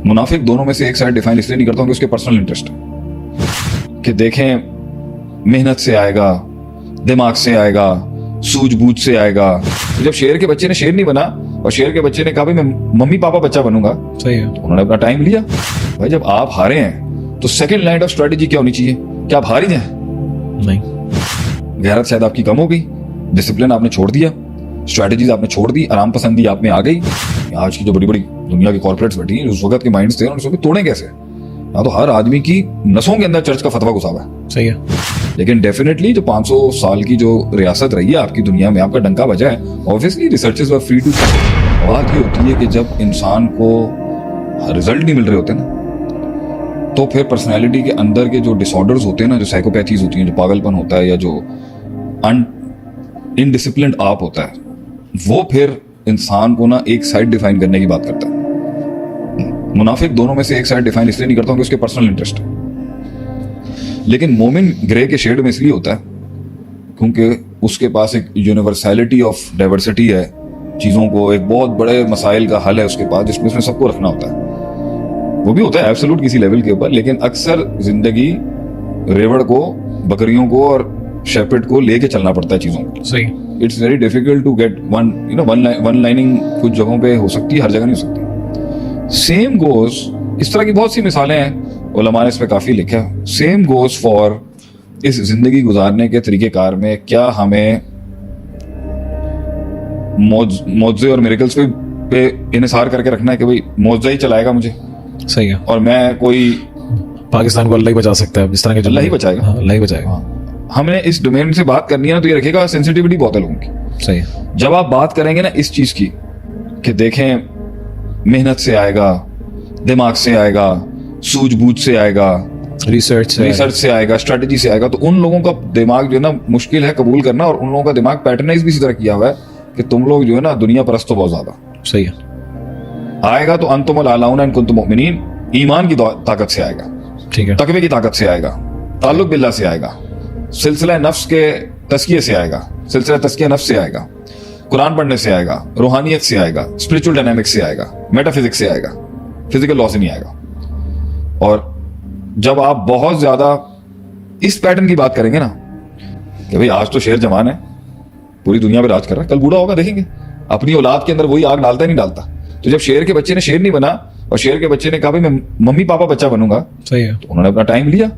मुनाफिक दोनों में से एक साइड डिफाइन इसलिए नहीं करता हूं कि उसके पर्सनल इंटरेस्ट है कि देखें मेहनत से आएगा, दिमाग से आएगा, सूझबूझ से आएगा। तो जब शेर के बच्चे ने शेर नहीं बना और शेर के बच्चे ने कहा भाई मैं मम्मी पापा बच्चा बनूंगा, सही है, तो उन्होंने अपना टाइम लिया। भाई जब आप हारे हैं तो सेकंड लाइन ऑफ स्ट्रेटेजी क्या होनी चाहिए? क्या आप हार ही जाए? नहीं, गैरत शायद आपकी कम हो गई, डिसिप्लिन आपने छोड़ दिया, स्ट्रेटेजीज आपने छोड़ दी, आराम पसंदी आप में आ गई। आज की जो बड़ी बड़ी दुनिया की कॉर्पोरेट्स बैठी हैं, उस वक्त के माइंड्स थे, उन्होंने तोड़े कैसे? ना तो हर आदमी की नसों के अंदर चर्च का फतवा घुसा हुआ है। सही है, लेकिन डेफिनेटली जो 500 साल की जो रियासत रही है आपकी दुनिया में, आपका डंका बजा है। Obviously researchers were free to. बात ये होती है कि जब इंसान को रिजल्ट नहीं मिल रहे होते ना, तो फिर पर्सनैलिटी के अंदर के जो डिसऑर्डर्स होते हैं ना, जो साइकोपैथीज होती हैं, जो पागलपन होता है या जो इनडिसिप्लिन्ड आप होता है, वो फिर इंसान को ना एक साइड डिफाइन करने की बात करता है। मुनाफिक दोनों में से एक साइड डिफाइन इसलिए नहीं करता हूं कि उसके पर्सनल इंटरेस्ट है। लेकिन मोमिन ग्रे के शेड में इसलिए होता है क्योंकि उसके पास एक यूनिवर्सैलिटी ऑफ डाइवर्सिटी है, चीज़ों को एक बहुत बड़े मसाइल का हल है उसके पास, जिसमें उसमें सबको रखना होता है। वो भी होता है एब्सोल्यूट किसी लेवल के ऊपर, लेकिन अक्सर जिंदगी रेवड़ को, बकरियों को और शेपर्ड को लेके चलना पड़ता है चीज़ों को। सही, it's very difficult to get one lining कुछ जगहों पे हो सकती है, हर जगह नहीं हो सकती। सेम गोज, इस तरह की बहुत सी मिसालें हैं, उलमा ने इस पे काफ़ी लिखा है। सेम गोज फॉर इस जिंदगी गुजारने के तरीक़ेकार में। क्या हमें मौजे और मिरेकल्स पे इन्हिसार करके रखना है कि भाई मौजा ही चलाएगा मुझे, सही है, और मैं कोई पाकिस्तान को अल्लाह ही बचा सकता है, इस तरह के अल्लाह ही बचाएगा? हाँ, अल्लाह ही बचाएगा। हाँ, हमने इस डोमेन से बात करनी है ना, तो ये रखेगा सेंसिटिविटी बहुत है लोगों की। सही है, जब आप बात करेंगे ना इस चीज की कि देखें मेहनत से आएगा, दिमाग से आएगा, सूझबूझ से आएगा, रिसर्च से आएगा, स्ट्रेटेजी से आएगा, तो उन लोगों का दिमाग जो है ना मुश्किल है कबूल करना। और उन लोगों का दिमाग पैटर्नाइज भी इसी तरह किया हुआ है कि तुम लोग जो है ना दुनिया परस्त तो बहुत ज्यादा। सही है, आएगा तो अंतुमुल आलाउना इन कुंतुम मुमिनीन, ईमान की ताकत से आएगा, ठीक है, तकवे की ताकत से आएगा, ताल्लुक बिल्लाह से आएगा, सिलसिला नफ्स के तस्किये से आएगा, सिलसिला तस्किया नफ्स से आएगा, कुरान पढ़ने से आएगा, रूहानियत से आएगा, स्पिरिचुअल डायनामिक्स से आएगा, मेटाफिजिक्स से आएगा, फिजिकल लॉ से नहीं आएगा। और जब आप बहुत ज्यादा इस पैटर्न की बात करेंगे ना कि भाई आज तो शेर जवान है, पूरी दुनिया पे राज कर रहा है, कल बूढ़ा होगा देखेंगे, अपनी औलाद के अंदर वही आग डालता है नहीं डालता। तो जब शेर के बच्चे ने शेर नहीं बना और शेर के बच्चे ने कहा भाई मैं मम्मी पापा बच्चा बनूंगा, सही है, तो उन्होंने अपना टाइम लिया।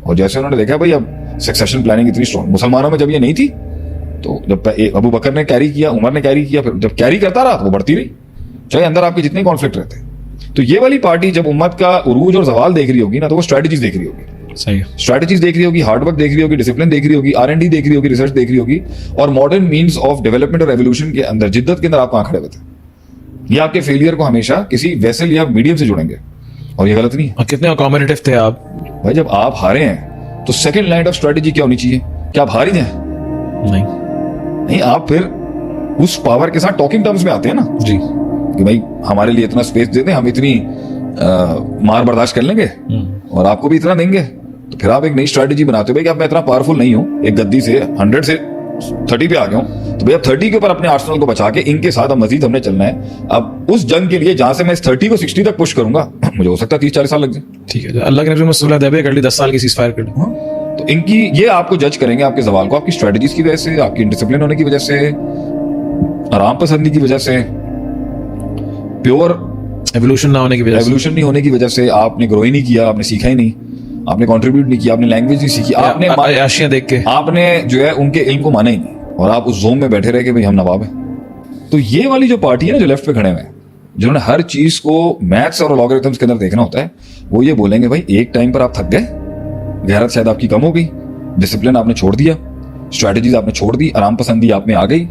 और जैसे उन्होंने देखा भाई अब सक्सेशन प्लानिंग इतनी स्ट्रॉन्ग, मुसलमानों में जब ये नहीं थी, तो जब अबू बकर ने कैरी किया, उमर ने कैरी किया, फिर जब कैरी करता रहा तो वो बढ़ती रही, चाहे अंदर आपके जितने कॉन्फ्लिक्ट रहते। तो ये वाली पार्टी जब उम्मत का उरूज और जवाल देख रही होगी ना, तो वो स्ट्रेटजीज देख रही होगी, सही है, स्ट्रेटजीज देख रही होगी, हार्डवर्क देख रही होगी, डिसिप्लिन देख रही होगी, R&D देख रही होगी, रिसर्च देख रही होगी, और मॉडर्न मीन्स ऑफ डेवलपमेंट और एवोल्यूशन के अंदर, जिद्दत के अंदर आप कहां खड़े हुए थे। ये आपके फेलियर को हमेशा किसी वेसल या मीडियम से जुड़ेंगे, और ये गलत नहीं है। और कितने अकोमोडेटिव थे आप। भाई जब आप हारे हैं तो सेकंड लाइन ऑफ स्ट्रेटेजी क्या होनी चाहिए? क्या आप हार ही जाए? नहीं, आप फिर उस पावर के साथ टॉकिंग टर्म्स में आते हैं ना जी, कि भाई हमारे लिए इतना स्पेस दे दें, हम इतनी मार बर्दाश्त कर लेंगे और आपको भी इतना देंगे। तो फिर आप एक नई स्ट्रेटेजी बनाते हो भाई कि अब मैं इतना पावरफुल नहीं हूं, एक गद्दी से 100 से 30 पे आ गया हूं, तो भैया 30 के ऊपर अपने आर्सेनल को बचा के इनके साथ अब मजीद हमने चलना है। अब उस जंग के लिए जहां से मैं इस 30 को 60 तक पुश करूंगा, मुझे हो सकता है 30-40 साल लग जाए। ठीक है, अल्लाह के नबी में सुलह हुदैबिया कर ली, 10 साल की सीज़फायर कर ली। तो इनकी ये आपको जज करेंगे आपके सवाल को आपकी स्ट्रेटेजीज की वजह से, आपकी डिसिप्लिन होने की वजह से, आराम पसंदी की वजह से, प्योर एवोल्यूशन ना होने की वजह से, एवोल्यूशन नहीं होने की वजह से, आपने ग्रो ही नहीं किया, आपने सीखा ही नहीं, आपने कंट्रीब्यूट नहीं किया, आपने लैंग्वेज नहीं सीखी, आपने आशियां देख के आपने जो है उनके इल्म को माना ही नहीं, और आप उस जोन में बैठे रहे कि भाई हम नवाब हैं। तो ये वाली जो पार्टी है ना जो लेफ्ट पे खड़े हुए हैं, जिन्होंने हर चीज को मैथ्स और लॉगरिथम्स के अंदर देखना होता है, वो ये बोलेंगे भाई एक टाइम पर आप थक गए, गैरत शायद आपकी कम हो गई, डिसिप्लिन आपने छोड़ दिया, स्ट्रेटेजीज आपने छोड़ दी, आराम पसंदी आप में आ गई,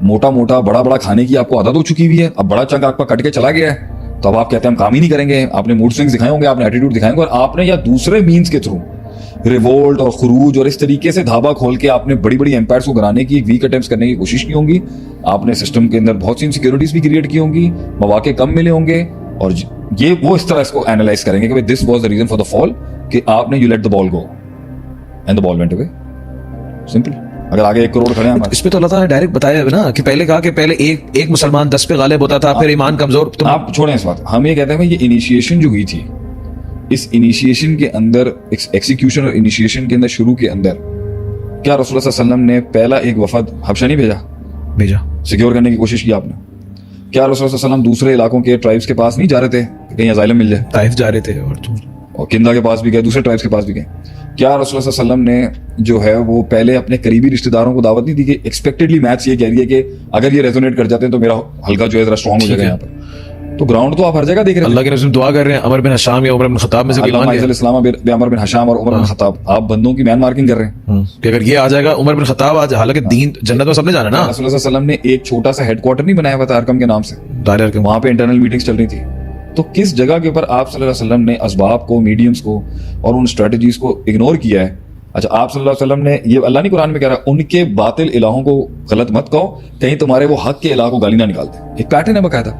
मोटा मोटा बड़ा बड़ा खाने की आपको आदत हो चुकी हुई है, अब बड़ा चंक आपका कट के चला गया है, तो अब आप कहते हैं हम काम ही नहीं करेंगे। आपने मूड स्विंग्स दिखाए होंगे, आपने एटीट्यूड दिखाएंगे, और आपने या दूसरे मीन्स के थ्रू रिवोल्ट और खुरूज और इस तरीके से धाबा खोल के आपने बड़ी बड़ी एम्पायर्स को गिराने की, वीक अटेम्प्ट्स करने की कोशिश की होंगी। आपने सिस्टम के अंदर बहुत सी इनसिक्योरिटीज भी क्रिएट की होंगी, मौके कम मिले होंगे, और ये वो इस तरह इसको एनालाइज करेंगे कि this was the reason for the fall, कि आपने you let the ball go and the ball went away. Simple. अगर आगे 1 करोड़ खड़े हैं हमारे। इस पे तो अल्लाह ताला ने डायरेक्ट बताया है ना कि पहले कहा कि पहले एक मुसलमान 10 पे गालिब होता था, फिर ईमान कमजोर। तो आप छोड़ें इस बात, हम ये कहते हैं भाई ये इनिशिएशन जो हुई थी, इस इनिशिएशन के अंदर, एक्सिक्यूशन और इनिशिएशन के अंदर, शुरू के अंदर क्या रसूलुल्लाह सल्लल्लाहु अलैहि वसल्लम ने पहला एक वफद हबशा नहीं भेजा सिक्योर करने की कोशिश की आपने? क्या रसूलुल्लाह सल्लल्लाहु अलैहि वसल्लम दूसरे इलाकों के ट्राइब्स के पास नहीं जा रहे थे कि कहीं असाइलम मिल जाए? ताइफ जा रहे थे और किंदा के पास भी गए, दूसरे ट्राइब्स के पास भी गए। क्या रसूलुल्लाह सल्लल्लाहु अलैहि वसल्लम ने जो है वो पहले अपने करीबी रिश्तेदारों को दावत नहीं दी कि एक्सपेक्टेडली मैथ्स ये कह रही है कि अगर ये रेजोनेट कर जाते हैं तो मेरा हल्का जो है जरा स्ट्रॉन्ग हो जाएगा यहाँ पर? तो ग्राउंड तो आप हर जगह देख रहे हैं। अल्लाह के रसूल दुआ कर रहे हैं अमर बिन हशाम या उमर बिन खत्ताब में से कोई मान लिया। इस्लाम अमर बिन हशाम और उमर बिन खत्ताब, आप बंदों की मैन मार्किंग कर रहे हैं कि अगर ये आ जाएगा उमर बिन खत्ताब आज, हालांकि दीन जन्नत में सबने जाना ना। रसूलुल्लाह सल्लल्लाहु अलैहि वसल्लम ने एक छोटा सा हेडक्वार्टर नहीं बनाया हुआ था अरकम के नाम से, दायरे के वहां पे इंटरनल मीटिंग्स चल रही थी। तो किस जगह के ऊपर आप सल्लल्लाहु अलैहि वसल्लम ने असबाब को, मीडियम्स को और उन स्ट्रेटजीज को इग्नोर किया है? अच्छा, आप सल्लल्लाहु अलैहि वसल्लम ने, ये अल्लाह नहीं कुरान में कह रहा उनके बातिल इलाहों को गलत मत कहो, कहीं तुम्हारे वो हक के इलाह को गाली ना निकाल दे। एक पैटर्न है बकायदा।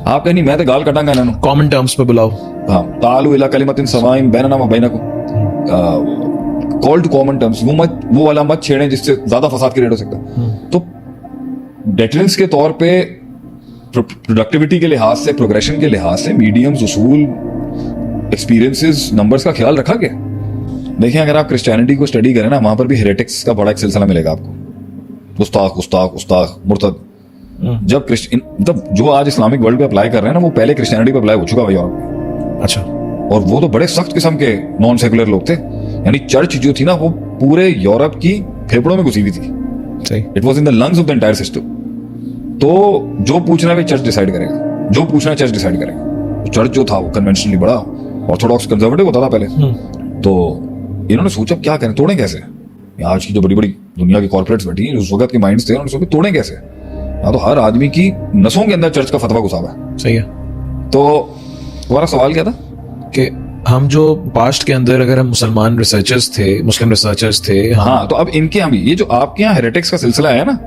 आप कहनी मैं तो गाल कटांगा ना, कॉमन टर्म्स पे बुलाओ। हाँ, तालु इला कलिमतिन सवाइन बैनना व बैनकुम, कॉल टू कॉमन टर्म्स, वो वाला मत छेड़ें जिससे ज्यादा फसाद क्रिएट हो सकता है। तो डेटरेंस के तौर पे, प्रोडक्टिविटी के लिहाज से, प्रोग्रेशन के लिहाज से मीडियम्स, उसूल, एक्सपीरियंसेस, नंबर्स का ख्याल रखा गया। देखिए, अगर आप क्रिश्चियनिटी को स्टडी करें ना, वहां पर भी हेरेटिक्स का बड़ा एक सिलसिला मिलेगा आपको, गुस्ताख, मुर्तद। जब मतलब जो आज इस्लामिक वर्ल्ड पे अप्लाई कर रहे हैं ना, वो पहले क्रिश्चियनिटी पे अप्लाई हो चुका है यूरोप में। अच्छा, और वो तो बड़े सख्त किस्म के नॉन सेकुलर लोग थे, यानी चर्च जो थी ना वो पूरे यूरोप की फेफड़ों में घुसी हुई थी। सही, it was in the lungs of the entire system. तो जो पूछना है चर्च डिसाइड करेगा, जो पूछना है चर्च डिसाइड करेगा। तो चर्च जो था वो कन्वेंशनली बड़ा ऑर्थोडॉक्स कंजर्वेटिव होता था पहले। तो इन्होंने सोचा क्या करें, तोड़ें कैसे? आज की जो बड़ी बड़ी दुनिया की कॉर्पोरेट्स बैठी हैं, उस वक्त के माइंड्स थे, उन्होंने सोचा तोड़ें कैसे? तो हर आदमी की नसों के अंदर चर्च का फतवा घुसा हुआ है। सही है। तो तुम्हारा सवाल क्या था? कि हम जो पास्ट के अंदर, अगर हम मुसलमान रिसर्चर्स थे, मुस्लिम रिसर्चर्स थे, हाँ, तो अब इनके यहाँ भी ये जो आपके यहाँ हेरेटिक्स का सिलसिला है ना,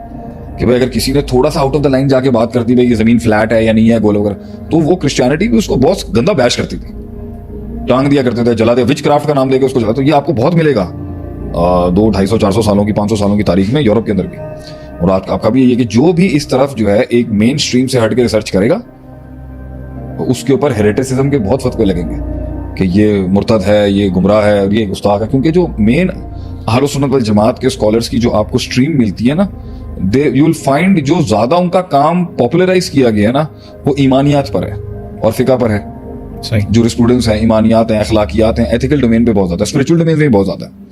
कि भाई अगर किसी ने थोड़ा सा आउट ऑफ द लाइन जाके बात कर दी, भाई ये जमीन फ्लैट है या नहीं है, गोल वगैरह, तो वो क्रिश्चियनिटी भी उसको बहुत गंदा बैश करती थी, टांग दिया करते थे, जला दिया, विच क्राफ्ट का नाम देकर उसको जला। तो ये आपको बहुत मिलेगा 200, 250, 400 सालों की, 500 सालों की तारीख में यूरोप के अंदर भी। और आपका भी ये कि जो भी इस तरफ जो है एक मेन स्ट्रीम से हट के रिसर्च करेगा, तो उसके ऊपर हेरेटिसिज्म के बहुत फतवे लगेंगे कि ये मुर्तद है, ये गुमराह है और ये गुस्ताख है। क्योंकि जो मेन अहले सुन्नत वल जमात के स्कॉलर्स की जो आपको स्ट्रीम मिलती है ना, यू विल फाइंड जो ज्यादा उनका काम पॉपुलराइज किया गया है ना, वो ईमानियात पर है और फिका पर है। सही, जूरिस्प्रूडेंस है, ईमानियात हैं, अखलाकियात हैं, एथिकल डोमेन पे बहुत ज्यादा, स्पिरिचुअल डोमेन में बहुत ज्यादा है।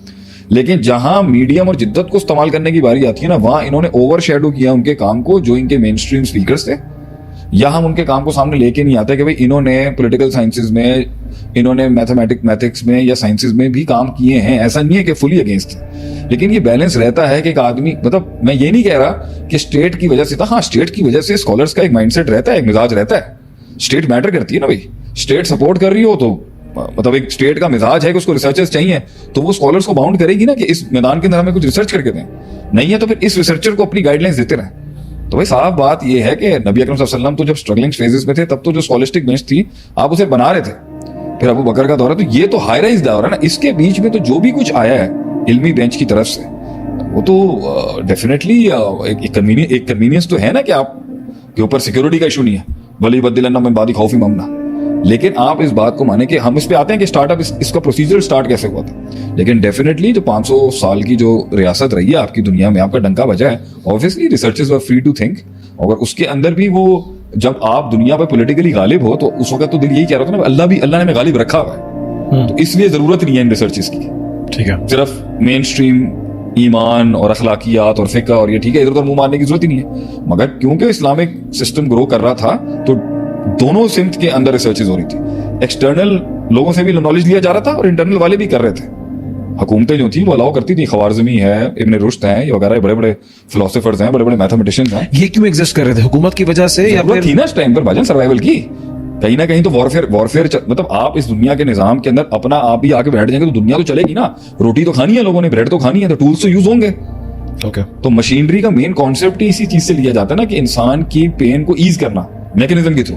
लेकिन जहां मीडियम और जिद्दत को इस्तेमाल करने की बारी आती है ना, वहां इन्होंने ओवर शेडो किया उनके काम को, जो इनके मेन स्ट्रीम स्पीकर्स थे। या हम उनके काम को सामने लेके नहीं आते कि भाई इन्होंने पॉलिटिकल साइंसेज में, इन्होंने मैथमेटिक्स में या साइंसेज में भी काम किए हैं। ऐसा नहीं है कि फुली अगेंस्ट है, लेकिन ये बैलेंस रहता है कि एक आदमी, मतलब मैं ये नहीं कह रहा कि स्टेट की वजह से था, हाँ स्टेट की वजह से स्कॉलर्स का एक माइंडसेट रहता है, एक मिजाज रहता है। स्टेट मैटर करती है ना भाई, स्टेट सपोर्ट कर रही हो तो मतलब एक स्टेट का मिजाज है कि उसको रिसर्चर्स चाहिए, तो वो स्कॉलर्स को बाउंड करेगी ना कि इस मैदान के अंदर हमें कुछ रिसर्च करके दें। नहीं है तो फिर इस रिसर्चर को अपनी गाइडलाइंस देते रहे। तो भाई साफ बात ये है कि नबी अकरम सल्लल्लाहु अलैहि वसल्लम तो जब स्ट्रगलिंग फेजेस में थे, तब तो जो स्कॉलिस्टिक बेंच थी आप उसे बना रहे थे। फिर अबू बकर का दौर है, तो ये तो हाई राइज दौर है ना। इसके बीच में तो जो भी कुछ आया है इल्मी बेंच की तरफ से, वो तो डेफिनेटली एक कन्वीनियंस तो है ना कि आप के ऊपर सिक्योरिटी का इशू नहीं है, वली बददिलन्ना मिन बादी खौफी ममना। लेकिन आप इस बात को माने कि हम इस पे आते हैं कि स्टार्टअप इसका प्रोसीजर स्टार्ट कैसे हुआ था। लेकिन डेफिनेटली जो 500 साल की जो रियासत रही है आपकी दुनिया में, आपका डंका बजा है, obviously researchers were free to think. अगर उसके अंदर भी वो, जब आप दुनिया पे पॉलिटिकली गालिब हो, तो उस वक्त तो दिल यही कह रहा था ना, अल्लाह ने हमें गालिब रखा हुआ है, तो इसलिए जरूरत नहीं है इन रिसर्चेस की। ठीक है, सिर्फ मेन स्ट्रीम ईमान और अखलाकियात और फिका और ये ठीक है, इधर उधर मुंह मारने की जरूरत ही नहीं है। मगर क्योंकि इस्लामिक सिस्टम ग्रो कर रहा था, तो दोनों सिमत के अंदर रिसर्चेस हो रही थी। एक्सटर्नल लोगों से भी नॉलेज लिया जा रहा था और इंटरनल वाले भी कर रहे थे। हुकूमतें जो थी वो अलाउ करती थी, खवारजमी है, इब्न रुश्द हैं, ये वगैरह बड़े बड़े फिलोसोफर्स हैं, बड़े बड़े मैथमेटिशियंस हैं। ये क्यों एग्जिस्ट कर रहे थे? हुकूमत की वजह से या फिर थी ना इस टाइम पर भाजन सर्वाइवल की? कहीं ना कहीं तो वॉरफेयर मतलब आप इस दुनिया के निजाम के अंदर अपना आप भी आके बैठ जाएंगे तो दुनिया तो चलेगी ना। रोटी तो खानी है लोगों ने, ब्रेड तो खानी है, तो टूल्स तो यूज होंगे। ओके, तो मशीनरी का मेन कॉन्सेप्ट ही इसी चीज से लिया जाता है ना, कि इंसान की पेन को ईज करना मैकेनिज्म के थ्रू।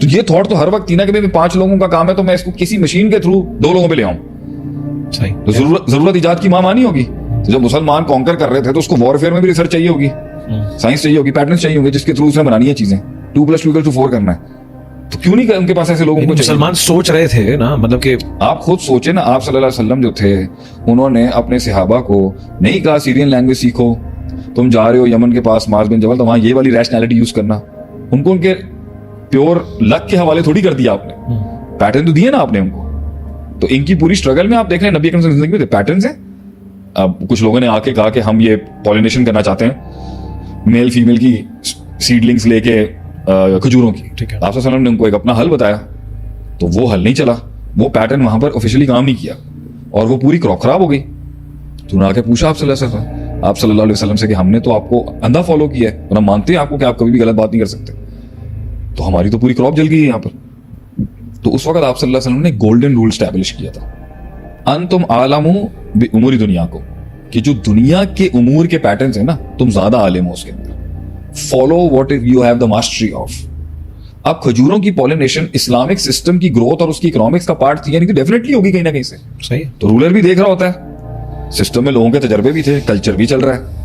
तो ये थॉट तो हर वक्त थी ना कि भाई 5 लोगों का काम है, तो मैं इसको किसी मशीन के थ्रू 2 लोगों पे ले आऊं। सही, तो जरूरत इजाद की मां मानी होगी। तो जब मुसलमान कॉन्कर कर रहे थे तो उसको वॉरफेयर में भी रिसर्च चाहिए होगी, साइंस चाहिए होगी, पैटर्न चाहिए होंगे जिसके थ्रू उसने बनानी है चीजें। 2+2=4 करना है, तो क्यों नहीं उनके पास ऐसे लोगों को चाहिए? मुसलमान सोच रहे थे ना, मतलब कि आप खुद सोचे ना, आप सल्लल्लाहु अलैहि वसल्लम जो थे उन्होंने अपने सहाबा को नहीं कहा सीरियन लैंग्वेज सीखो, तुम जा रहे हो यमन के पास माज बिन जबल तो वहां ये वाली रैशनैलिटी यूज करना। उनको उनके प्योर लक के हवाले थोड़ी कर दिया आपने, पैटर्न तो दिए ना आपने उनको। तो इनकी पूरी स्ट्रगल में आप देख रहे हैं नबी अकरम सल्लल्लाहु अलैहि वसल्लम में पैटर्न्स हैं। अब कुछ लोगों ने आके कहा कि हम ये पॉलिनेशन करना चाहते हैं, मेल फीमेल की सीडलिंग्स लेके खजूरों की। ठीक है। आप सल्लल्लाहु अलैहि वसल्लम ने उनको एक अपना हल बताया, तो वो हल नहीं चला, वो पैटर्न वहां पर ऑफिशियली काम नहीं किया और वो पूरी क्रॉप खराब हो गई। तो उन्होंने आके पूछा आप सल्लल्लाहु अलैहि वसल्लम से कि हमने तो आपको अंधा फॉलो किया है और हम मानते हैं आपको कि आप कभी भी गलत बात नहीं कर सकते, तो हमारी तो पूरी क्रॉप जल गई है यहाँ पर। तो उस वक्त आप सल्लल्लाहु अलैहि वसल्लम ने गोल्डन रूल स्टैब्लिश किया था, अंतुम आलमू बि उमूरी दुनिया को, कि जो दुनिया के उमूर के पैटर्न्स है ना, तुम ज्यादा आलिम हो उसके अंदर, follow what you have the mastery of. अब खजूरों की पॉलिनेशन इस्लामिक सिस्टम की ग्रोथ और उसकी इकोनॉमिक्स का पार्ट थी, यानी कि डेफिनेटली होगी कहीं ना कहीं से। सही है। तो रूलर भी देख रहा होता है, सिस्टम में लोगों के तजर्बे भी थे, कल्चर भी चल रहा है,